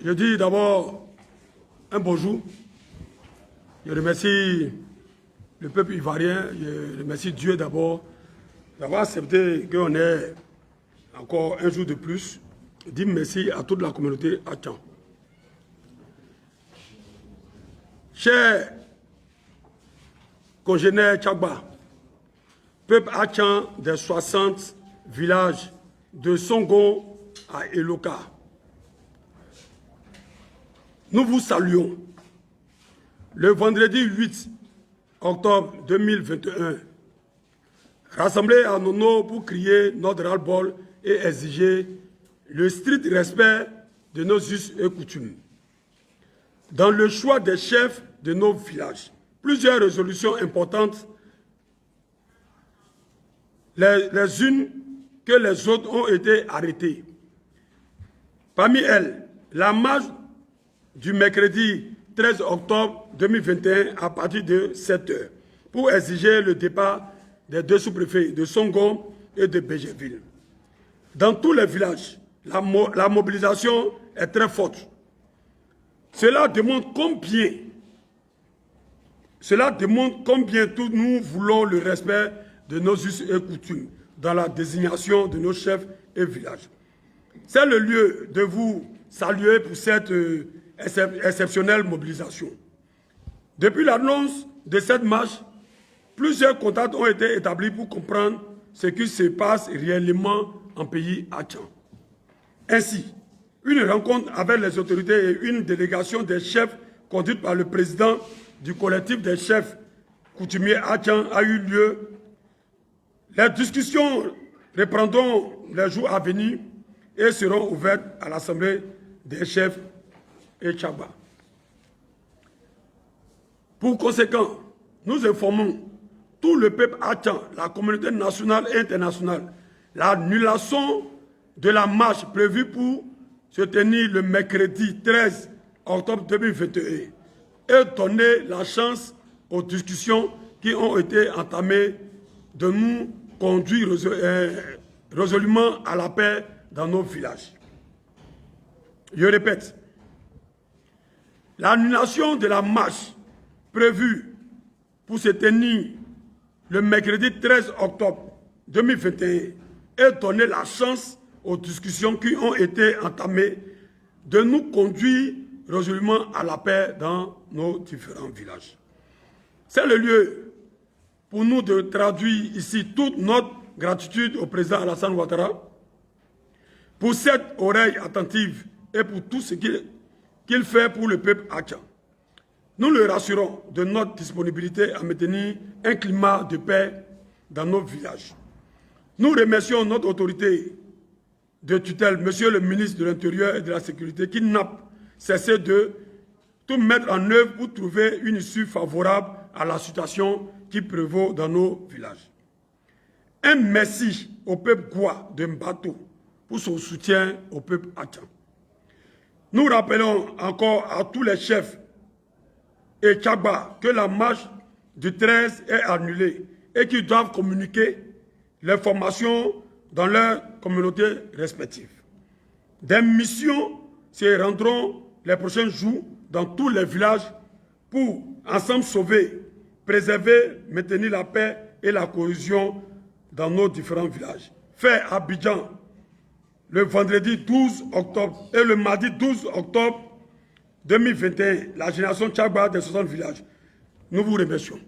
Je dis d'abord un bonjour. Je remercie le peuple ivoirien, je remercie Dieu d'abord d'avoir accepté qu'on ait encore un jour de plus. Je dis merci à toute la communauté Achan. Chers congénères Tchagba, peuple Achan des 60 villages de Songo à Eloka, nous vous saluons. Le vendredi 8 octobre 2021, rassemblés à Nono pour crier notre ras-le-bol et exiger le strict respect de nos us et coutumes. Dans le choix des chefs de nos villages, plusieurs résolutions importantes, les unes que les autres ont été arrêtées. Parmi elles, la marche du mercredi 13 octobre 2021 à partir de 7 h pour exiger le départ des deux sous-préfets de Songo et de Bégerville. Dans tous les villages, la mobilisation est très forte. Cela démontre combien tous nous voulons le respect de nos us et coutumes dans la désignation de nos chefs et villages. C'est le lieu de vous saluer pour cette exceptionnelle mobilisation. Depuis l'annonce de cette marche, plusieurs contacts ont été établis pour comprendre ce qui se passe réellement en pays Achan. Ainsi, une rencontre avec les autorités et une délégation des chefs conduite par le président du collectif des chefs coutumiers Achan a eu lieu. Les discussions reprendront les jours à venir et seront ouvertes à l'Assemblée des chefs et Tchagba. Pour conséquent, nous informons tout le peuple Achan, la communauté nationale et internationale, l'annulation de la marche prévue pour se tenir le mercredi 13 octobre 2021 et donner la chance aux discussions qui ont été entamées de nous conduire résolument à la paix dans nos villages. Je répète, l'annulation de la marche prévue pour se tenir le mercredi 13 octobre 2021 et donner la chance aux discussions qui ont été entamées de nous conduire résolument à la paix dans nos différents villages. C'est le lieu pour nous de traduire ici toute notre gratitude au président Alassane Ouattara pour cette oreille attentive et pour tout ce qu'il fait pour le peuple Achan. Nous le rassurons de notre disponibilité à maintenir un climat de paix dans nos villages. Nous remercions notre autorité de tutelle, Monsieur le ministre de l'Intérieur et de la Sécurité, qui n'a cessé de tout mettre en œuvre pour trouver une issue favorable à la situation qui prévaut dans nos villages. Un merci au peuple Gwa de Mbato pour son soutien au peuple Achan. Nous rappelons encore à tous les chefs et Tchagba que la marche du 13 est annulée et qu'ils doivent communiquer l'information dans leurs communautés respectives. Des missions se rendront les prochains jours dans tous les villages pour ensemble sauver, préserver, maintenir la paix et la cohésion dans nos différents villages. Fait à Abidjan le vendredi 12 octobre et le mardi 12 octobre 2021, la génération Tchagba des 60 villages. Nous vous remercions.